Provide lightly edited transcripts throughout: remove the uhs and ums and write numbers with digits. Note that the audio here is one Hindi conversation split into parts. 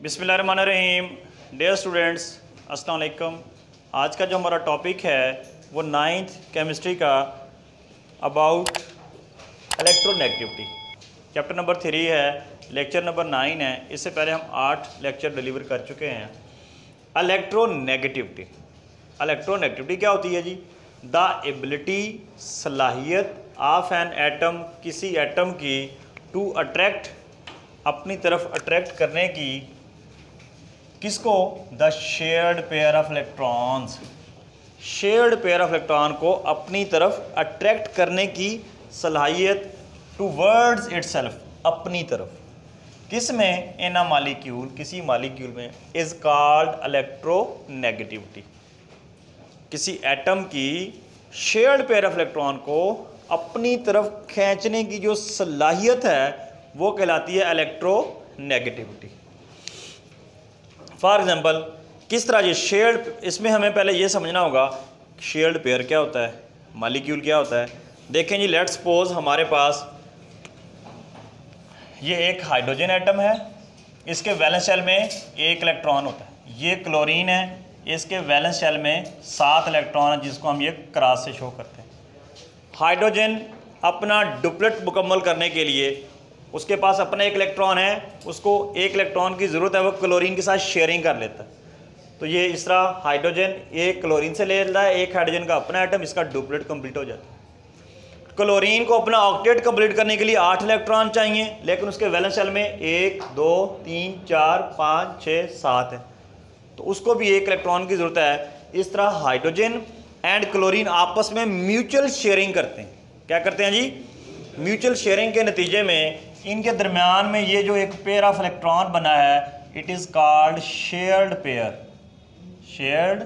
बिस्मिल्लाहिर्रहमानिर्रहीम। डियर स्टूडेंट्स, अस्सलाम वालेकुम। आज का जो हमारा टॉपिक है वो 9th केमिस्ट्री का अबाउट इलेक्ट्रोनेगेटिविटी, चैप्टर नंबर 3 है, लेक्चर नंबर 9 है। इससे पहले हम 8 लेक्चर डिलीवर कर चुके हैं। इलेक्ट्रोनेगेटिविटी क्या होती है जी? द एबिलिटी, सलाहियत ऑफ एन एटम, किसी एटम की, टू अट्रैक्ट, अपनी तरफ अट्रैक्ट करने की, किसको? The shared pair of electrons, shared pair of electron को अपनी तरफ अट्रैक्ट करने की सलाहियत, टूवर्ड्स इटसेल्फ, अपनी तरफ। किस में? इन अ मॉलिक्यूल, किसी मॉलिक्यूल में, इज कॉल्ड इलेक्ट्रोनेगेटिविटी। किसी एटम की शेयर्ड पेयर ऑफ इलेक्ट्रॉन को अपनी तरफ खींचने की जो सलाहियत है वो कहलाती है इलेक्ट्रोनेगेटिविटी। फॉर एग्जांपल, किस तरह ये शेयर्ड, इसमें हमें पहले ये समझना होगा शेयर्ड पेयर क्या होता है, मॉलिक्यूल क्या होता है। देखें जी, लेट्स सपोज हमारे पास ये एक हाइड्रोजन एटम है, इसके वैलेंस शेल में 1 इलेक्ट्रॉन होता है। ये क्लोरीन है, इसके वैलेंस शेल में 7 इलेक्ट्रॉन है, जिसको हम ये क्रॉस से शो करते हैं। हाइड्रोजन अपना डुप्लेट मुकम्मल करने के लिए उसके पास अपना 1 इलेक्ट्रॉन है, उसको 1 इलेक्ट्रॉन की ज़रूरत है, वो क्लोरीन के साथ शेयरिंग कर लेता है। तो ये इस तरह हाइड्रोजन एक क्लोरीन से ले लेता है, एक हाइड्रोजन का अपना एटम, इसका डुप्लेट कंप्लीट हो जाता है। क्लोरीन को अपना ऑक्टेट कंप्लीट करने के लिए 8 इलेक्ट्रॉन चाहिए, लेकिन उसके वैलेंस शेल में 1 2 3 4 5 6 7 है, तो उसको भी 1 इलेक्ट्रॉन की ज़रूरत है। इस तरह हाइड्रोजन एंड क्लोरीन आपस में म्यूचुअल शेयरिंग करते हैं। क्या करते हैं जी? म्यूचुअल शेयरिंग के नतीजे में इनके दरमियान में ये जो एक पेयर ऑफ इलेक्ट्रॉन बना है, it is called shared pair, shared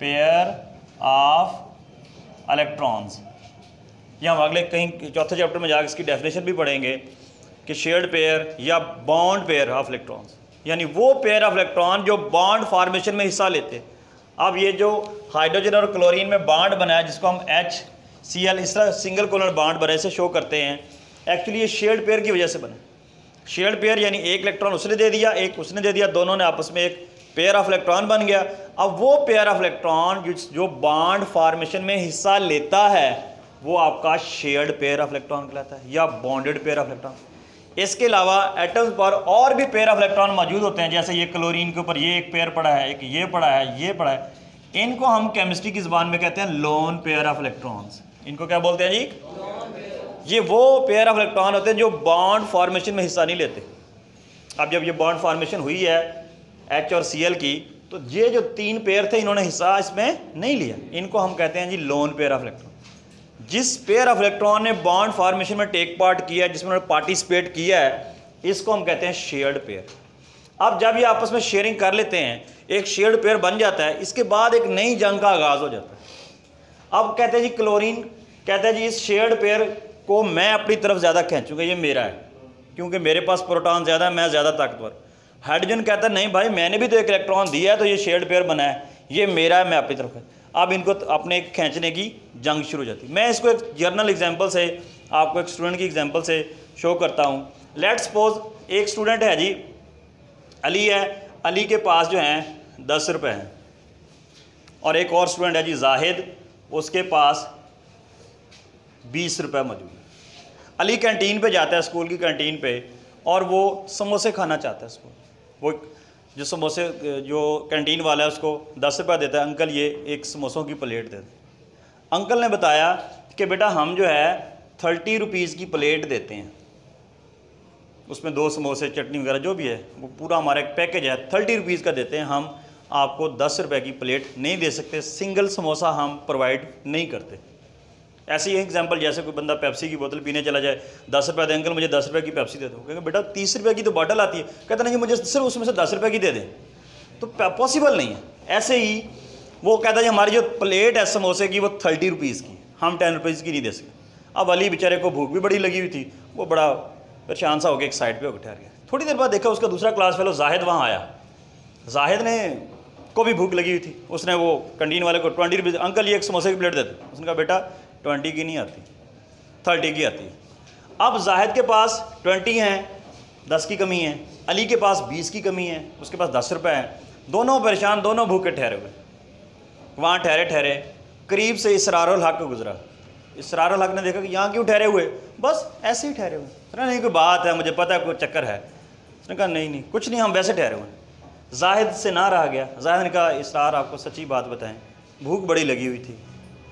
pair of electrons. ये हम अगले कहीं चौथे चैप्टर में जाकर इसकी डेफिनेशन भी पढ़ेंगे कि शेयर्ड पेयर या बॉन्ड पेयर ऑफ इलेक्ट्रॉन्स, यानी वो पेयर ऑफ इलेक्ट्रॉन जो बॉन्ड फॉर्मेशन में हिस्सा लेते हैं। अब ये जो हाइड्रोजन और क्लोरीन में बॉन्ड बना है, जिसको हम HCl, इस तरह सिंगल कोलन बॉन्ड बने से शो करते हैं, एक्चुअली ये शेयर्ड पेयर की वजह से बना। शेयर्ड पेयर यानी 1 इलेक्ट्रॉन उसने दे दिया, 1 उसने दे दिया, दोनों ने आपस में एक पेयर ऑफ इलेक्ट्रॉन बन गया। अब वो पेयर ऑफ इलेक्ट्रॉन जो बॉन्ड फॉर्मेशन में हिस्सा लेता है वो आपका शेयर्ड पेयर ऑफ इलेक्ट्रॉन कहलाता है, या बॉन्डेड पेयर ऑफ इलेक्ट्रॉन। इसके अलावा एटम्स पर और भी पेयर ऑफ इलेक्ट्रॉन मौजूद होते हैं, जैसे ये क्लोरीन के ऊपर ये एक पेयर पड़ा है, एक ये पड़ा है, ये पड़ा है। इनको हम केमिस्ट्री की ज़बान में कहते हैं लोन पेयर ऑफ इलेक्ट्रॉन्स। इनको क्या बोलते हैं जी? ये वो पेयर ऑफ इलेक्ट्रॉन होते हैं जो बॉन्ड फॉर्मेशन में हिस्सा नहीं लेते। अब जब ये बॉन्ड फॉर्मेशन हुई है H और Cl की, तो ये जो 3 पेयर थे इन्होंने हिस्सा इसमें नहीं लिया, इनको हम कहते हैं जी लोन पेयर ऑफ इलेक्ट्रॉन। जिस पेयर ऑफ इलेक्ट्रॉन ने बॉन्ड फॉर्मेशन में टेक पार्ट किया है, जिसमें उन्होंने पार्टिसिपेट किया है, इसको हम कहते हैं शेयर्ड पेयर। अब जब ये आपस में शेयरिंग कर लेते हैं, एक शेयर्ड पेयर बन जाता है, इसके बाद एक नई जंग का आगाज़ हो जाता है। अब कहते हैं जी, क्लोरीन कहता है जी इस शेयर्ड पेयर को मैं अपनी तरफ ज़्यादा खींचूंगा, ये मेरा है, क्योंकि मेरे पास प्रोटॉन ज़्यादा है, मैं ज़्यादा ताकतवर। हाइड्रोजन कहता है नहीं भाई, मैंने भी तो 1 इलेक्ट्रॉन दिया है, तो ये शेयर्ड पेयर बना है, ये मेरा है, मैं अपनी तरफ। अब इनको अपने खींचने की जंग शुरू हो जाती है। मैं इसको एक जर्नल एग्जाम्पल से, आपको एक स्टूडेंट की एग्जाम्पल से शो करता हूँ। लेट्स सपोज एक स्टूडेंट है जी, अली है, अली के पास जो हैं 10 रुपये हैं, और एक और स्टूडेंट है जी जाहिद, उसके पास 20 रुपये मौजूद है। अली कैंटीन पे जाता है, स्कूल की कैंटीन पे, और वो समोसे खाना चाहता है। स्कूल वो जो समोसे, जो कैंटीन वाला है उसको 10 रुपये देता है, अंकल ये एक समोसों की प्लेट दे दे। अंकल ने बताया कि बेटा हम जो है 30 रुपीज़ की प्लेट देते हैं, उसमें 2 समोसे, चटनी वगैरह जो भी है, वो पूरा हमारा एक पैकेज है, 30 रुपीज़ का देते हैं। हम आपको 10 रुपये की प्लेट नहीं दे सकते, सिंगल समोसा हम प्रोवाइड नहीं करते। ऐसे ही एग्जांपल, जैसे कोई बंदा पेप्सी की बोतल पीने चला जाए, 10 रुपये दे, अंकल मुझे 10 रुपये की पेप्सी दे दो। कहेंगे बेटा 30 रुपये की तो बॉटल आती है। कहते नहीं जी मुझे सिर्फ उसमें से 10 रुपये की दे दें, तो पॉसिबल नहीं है। ऐसे ही वो कहता है हमारी जो प्लेट है समोसे की वो 30 रुपीज़ की, हम 10 रुपीज़ की नहीं दे सकते। अब अली बेचारे को भूख भी बड़ी लगी हुई थी, वो बड़ा परेशान सा हो गया, एक साइड पर ठहर गया। थोड़ी देर बाद देखा उसका दूसरा क्लास फेलो जाहिद वहाँ आया। जाहिद ने को भी भूख लगी हुई थी, उसने वो कैंटीन वाले को 20 रुपीज़, अंकल ये एक समोसे की प्लेट दे दो। उसने कहा बेटा 20 की नहीं आती, 30 की आती है। अब जाहिद के पास 20 हैं, 10 की कमी है, अली के पास 20 की कमी है, उसके पास 10 रुपये हैं। दोनों परेशान, दोनों भूखे ठहरे हुए। वहाँ ठहरे करीब से इसरारुल हक गुजरा। इसरारुल हक ने देखा कि यहाँ क्यों ठहरे हुए, बस ऐसे ही ठहरे हुए। उसने नहीं कोई बात है, मुझे पता है कोई चक्कर है। उसने कहा नहीं कुछ नहीं, हम वैसे ठहरे हुए हैं। जाहिद से ना रहा गया। जाहिद ने कहा इसरार आपको सच्ची बात बताएं, भूख बड़ी लगी हुई थी,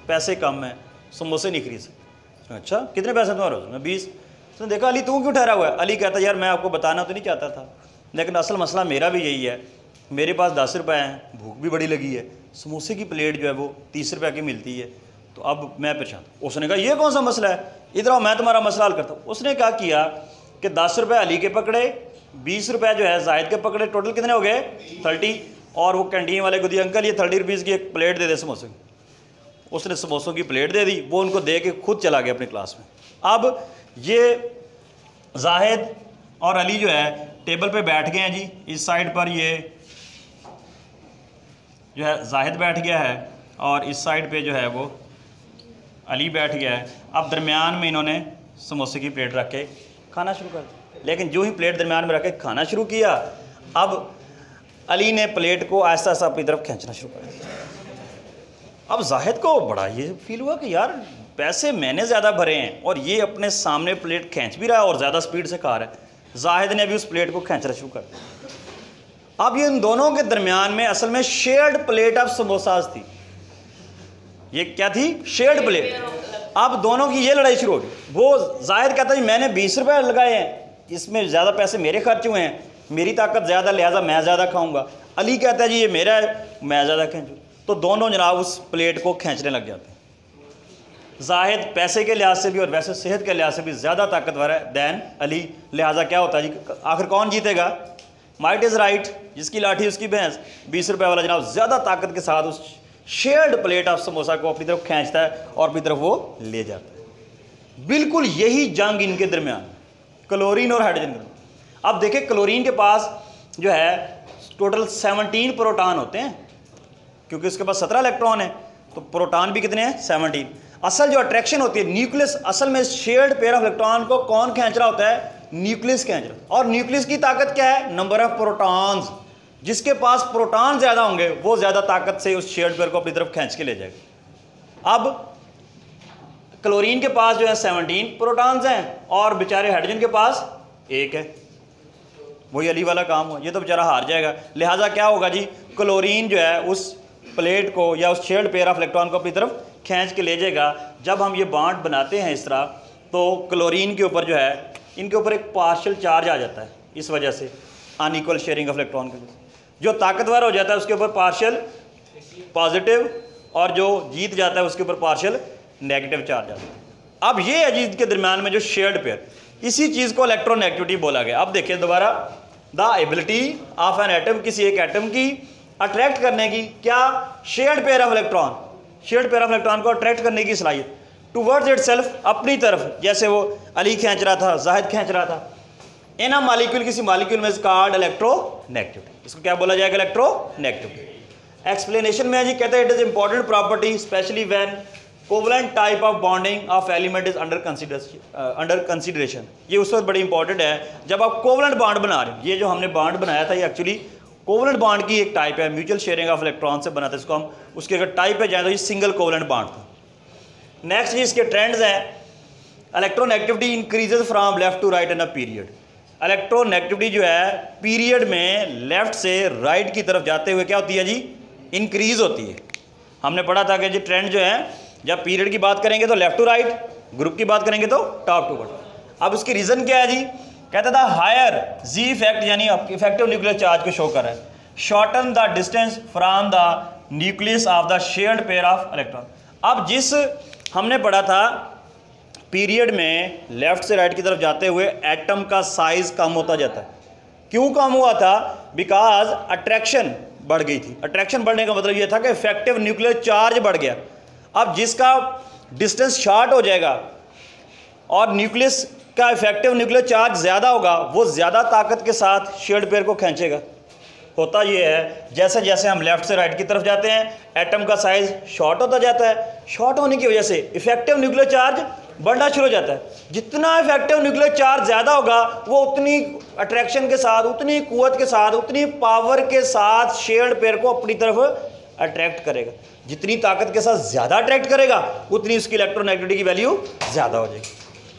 पैसे कम हैं, समोसे नहीं खरीद सकते। अच्छा कितने पैसे तुम्हारे? उसमें 20। उसने देखा अली तू क्यों ठहरा हुआ है? अली कहता यार मैं आपको बताना तो नहीं चाहता था, लेकिन असल मसला मेरा भी यही है, मेरे पास 10 रुपये हैं, भूख भी बड़ी लगी है, समोसे की प्लेट जो है वो 30 रुपये की मिलती है, तो अब मैं परेशान। उसने कहा ये कौन सा मसला है, इधर आओ मैं तुम्हारा मसला हल करता हूँ। उसने क्या किया कि 10 रुपये अली के पकड़े, 20 रुपये जो है जाहिद के पकड़े, टोटल कितने हो गए 30। और वो कैंटीन वाले को दिया, अंकल ये 30 रुपीज़ की एक प्लेट दे दे समोसे। उसने समोसों की प्लेट दे दी, वो उनको दे के खुद चला गया अपनी क्लास में। अब ये जाहिद और अली जो है टेबल पे बैठ गए हैं जी। इस साइड पर ये जो है जाहिद बैठ गया है और इस साइड पे जो है वो अली बैठ गया है। अब दरमियान में इन्होंने समोसे की प्लेट रख के खाना शुरू कर दिया। लेकिन जो ही प्लेट दरमियान में रख के खाना शुरू किया, अब अली ने प्लेट को आहिस्ता आहिस्ता अपनी तरफ खींचना शुरू कर दिया। अब जाहिद को बड़ा ये फील हुआ कि यार पैसे मैंने ज़्यादा भरे हैं और ये अपने सामने प्लेट खींच भी रहा है और ज़्यादा स्पीड से खा रहा है। जाहिद ने भी उस प्लेट को खींचना शुरू कर दिया। अब ये इन दोनों के दरमियान में असल में शेयर्ड प्लेट ऑफ समोसाज थी। ये क्या थी? Shared plate. अब दोनों की ये लड़ाई शुरू हो गई। वो जाहिद कहता है मैंने 20 रुपये लगाए हैं, इसमें ज़्यादा पैसे मेरे खर्च हुए हैं, मेरी ताकत ज़्यादा, लिहाजा मैं ज़्यादा खाऊंगा। अली कहता है जी ये मेरा है, मैं ज़्यादा खींचूँ। तो दोनों जनाब उस प्लेट को खींचने लग जाते हैं। जाहिद पैसे के लिहाज से भी और वैसे सेहत के लिहाज से भी ज़्यादा ताकतवर है दैन अली। लिहाजा क्या होता है जी, आखिर कौन जीतेगा? माइट इज़ राइट, जिसकी लाठी उसकी भैंस। 20 रुपये वाला जनाब ज़्यादा ताकत के साथ उस शेयर्ड प्लेट ऑफ समोसा को अपनी तरफ खींचता है और अपनी तरफ वो ले जाता है। बिल्कुल यही जंग इनके दरमियान, क्लोरीन और हाइड्रोजन। अब देखें क्लोरीन के पास जो है टोटल 17 प्रोटॉन होते हैं, क्योंकि उसके पास 17 इलेक्ट्रॉन है, तो प्रोटॉन भी कितने हैं? 17। असल जो अट्रैक्शन होती है न्यूक्लियस, असल में शेयर्ड पेयर ऑफ इलेक्ट्रॉन को कौन खींच रहा होता है? न्यूक्लियस खींच रहा। और न्यूक्लियस की ताकत क्या है? Number of protons. जिसके पास प्रोटॉन ज़्यादा होंगे वो ज़्यादा ताकत से उस शेयर्ड पेयर को अपनी तरफ खींच के ले जाएगा। अब क्लोरीन के पास जो है 17 प्रोटॉन्स हैं और बेचारे हाइड्रोजन के पास 1 है। वही अली वाला काम हो, ये तो बेचारा हार जाएगा। लिहाजा क्या होगा जी, क्लोरीन जो है उस प्लेट को या उस शेयर्ड पेयर ऑफ इलेक्ट्रॉन को अपनी तरफ खींच के ले जाएगा। जब हम ये बॉन्ड बनाते हैं इस तरह, तो क्लोरीन के ऊपर जो है इनके ऊपर एक पार्शियल चार्ज आ जाता है, इस वजह से अनइक्वल शेयरिंग ऑफ इलेक्ट्रॉन के। जो ताकतवर हो जाता है उसके ऊपर पार्शियल पॉजिटिव और जो जीत जाता है उसके ऊपर पार्शियल नेगेटिव चार्ज आता है। अब ये अजीज के दरमियान में जो शेयर्ड पेयर, इसी चीज़ को इलेक्ट्रोनेगेटिविटी बोला गया। अब देखिए दोबारा, the ability of an atom, किसी एक एटम की अट्रैक्ट करने की क्या? Shared pair of electron, shared pair of electron को अट्रैक्ट करने की सलाहियत टूवर्ड्स इटसेल्फ, अपनी तरफ। जैसे वो अली खींच रहा था, जाहिद खींच रहा था। इन अ मॉलिक्यूल, किसी मॉलिक्यूल में कॉल्ड इलेक्ट्रोनेगेटिविटी। इसको क्या बोला जाएगा? इलेक्ट्रोनेगेटिविटी। एक्सप्लेनेशन में जी कहते हैं it is important property specially when covalent type of bonding of element is under consideration. ये उस वक्त बड़ी इंपॉर्टेंट है जब आप कोवलेंट बॉन्ड बना रहे हो। ये जो हमने बॉन्ड बनाया था ये एक्चुअली कोवलेंट बॉन्ड की एक टाइप है, म्यूचुअल शेयरिंग ऑफ इलेक्ट्रॉन से बना था। इसको हम उसके अगर टाइप पे जाए तो ये सिंगल कोवलेंट बॉन्ड था। नेक्स्ट जी इसके ट्रेंड्स हैं। Electronegativity increases from left to right in a period. Electronegativity जो है पीरियड में लेफ्ट से राइट की तरफ जाते हुए क्या होती है जी? इंक्रीज होती है। हमने पढ़ा था कि जी ट्रेंड जो है, जब पीरियड की बात करेंगे तो लेफ्ट टू राइट, ग्रुप की बात करेंगे तो टॉप टू बॉटम। अब उसकी रीज़न क्या है जी? कहता था हायर जी इफेक्ट, यानी इफेक्टिव न्यूक्लियर चार्ज को शो कर रहा है। Shorten the distance from the nucleus of the shared pair of electron. अब जिस हमने पढ़ा था पीरियड में लेफ्ट से राइट की तरफ जाते हुए एटम का साइज कम होता जाता है। क्यों कम हुआ था? बिकॉज अट्रैक्शन बढ़ गई थी। अट्रैक्शन बढ़ने का मतलब यह था कि इफेक्टिव न्यूक्लियर चार्ज बढ़ गया। अब जिसका डिस्टेंस शॉर्ट हो जाएगा और न्यूक्लियस का इफेक्टिव न्यूक्लियर चार्ज ज़्यादा होगा, वो ज़्यादा ताकत के साथ शेयर्ड पेयर को खींचेगा। होता ये है जैसे जैसे हम लेफ्ट से राइट की तरफ जाते हैं एटम का साइज शॉर्ट होता जाता है। शॉर्ट होने की वजह से इफेक्टिव न्यूक्लियर चार्ज बढ़ना शुरू हो जाता है। जितना इफेक्टिव न्यूक्लियर चार्ज ज़्यादा होगा वो उतनी अट्रैक्शन के साथ, उतनी कुव्वत के साथ, उतनी पावर के साथ शेयर्ड पेयर को अपनी तरफ अट्रैक्ट करेगा। जितनी ताकत के साथ ज़्यादा अट्रैक्ट करेगा उतनी उसकी इलेक्ट्रोनेगेटिविटी की वैल्यू ज़्यादा हो जाएगी।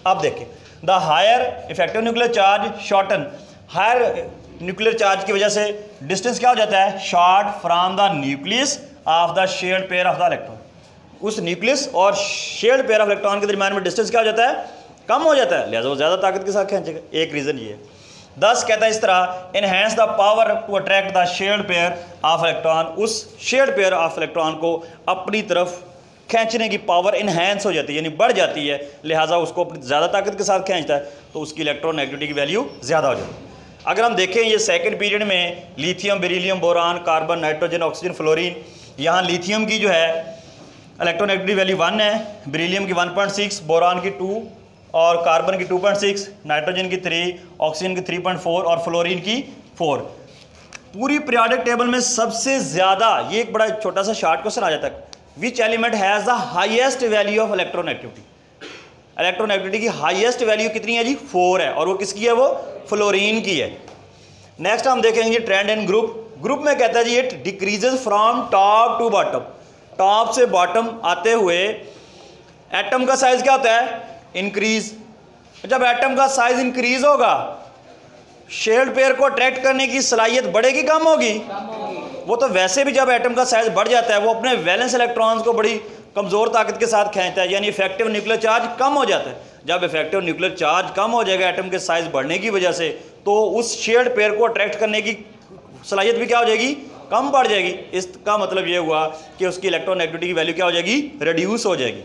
अब देखें, the higher effective nuclear charge shorten, higher nuclear charge की वजह से डिस्टेंस क्या हो जाता है, short from the nucleus of the shared pair of the electron. उस न्यूक्लियस और शेयर्ड पेयर ऑफ इलेक्ट्रॉन के दरमियान में डिस्टेंस क्या हो जाता है, कम हो जाता है, लिहाजा वो ज़्यादा ताकत के साथ खींचेगा। एक रीज़न ये है। दस कहता है इस तरह enhance the power to attract the shared pair of electron, उस शेयर्ड पेयर ऑफ इलेक्ट्रॉन को अपनी तरफ खींचने की पावर इनहेंस हो जाती है, यानी बढ़ जाती है, लिहाजा उसको अपनी ज़्यादा ताकत के साथ खींचता है तो उसकी इलेक्ट्रोनेगेटिविटी की वैल्यू ज़्यादा हो जाती है। अगर हम देखें ये सेकंड पीरियड में lithium, beryllium, boron, carbon, nitrogen, oxygen, fluorine, यहाँ लिथियम की जो है इलेक्ट्रोनेगेटिविटी वैल्यू 1 है, बेरिलियम की 1.6, बोरान की 2 और कार्बन की 2.6, नाइट्रोजन की 3, ऑक्सीजन की 3.4 और फ्लोरीन की 4। पूरी पीरियोडिक टेबल में सबसे ज़्यादा, ये एक बड़ा छोटा सा शार्ट क्वेश्चन आ जाता है, which element has the highest value of electronegativity. Electronegativity की हाईएस्ट वैल्यू कितनी है जी, 4 है, और वो किसकी है, वो फ्लोरीन की है। नेक्स्ट हम देखेंगे ट्रेंड इन ग्रुप में कहता है जी it decreases from top to bottom, top से बॉटम आते हुए एटम का साइज क्या होता है, इंक्रीज। जब एटम का साइज इंक्रीज होगा शेयर्ड पेयर को अट्रैक्ट करने की सलाहियत बढ़ेगी, कम होगी? वो तो वैसे भी जब एटम का साइज बढ़ जाता है वो अपने वैलेंस इलेक्ट्रॉन्स को बड़ी कमज़ोर ताकत के साथ खींचता है, यानी इफेक्टिव न्यूक्लियर चार्ज कम हो जाता है। जब इफेक्टिव न्यूक्लियर चार्ज कम हो जाएगा एटम के साइज बढ़ने की वजह से, तो उस शेयर्ड पेयर को अट्रैक्ट करने की सलाहियत भी क्या हो जाएगी, कम बढ़ जाएगी। इसका मतलब ये हुआ कि उसकी इलेक्ट्रोनेगेटिविटी की वैल्यू क्या हो जाएगी, रिड्यूस हो जाएगी।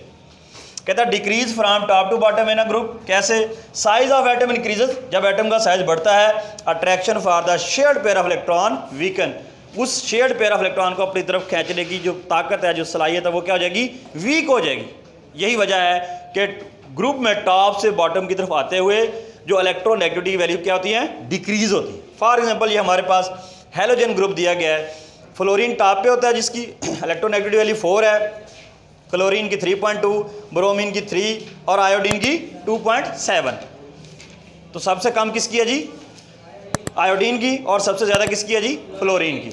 कहता है decrease from top to bottom in a group, कैसे, साइज ऑफ एटम इंक्रीजेस, जब एटम का साइज बढ़ता है, attraction for the shared pair of electron weaken, उस शेयर्ड पेयर ऑफ इलेक्ट्रॉन को अपनी तरफ खींचने की जो ताकत है, जो सलाहियत है, वो क्या हो जाएगी, वीक हो जाएगी। यही वजह है कि ग्रुप में टॉप से बॉटम की तरफ आते हुए जो इलेक्ट्रोनेगेटिविटी की वैल्यू क्या होती है, डिक्रीज होती है। फॉर एग्जाम्पल ये हमारे पास हेलोजन ग्रुप दिया गया है, फ्लोरीन टॉप पे होता है जिसकी इलेक्ट्रोनेगेटिविटी वैल्यू 4 है, क्लोरीन की 3.2, ब्रोमीन की 3 और आयोडीन की 2.7। तो सबसे कम किसकी है जी, आयोडीन की, और सबसे ज़्यादा किसकी है जी, फ्लोरीन की।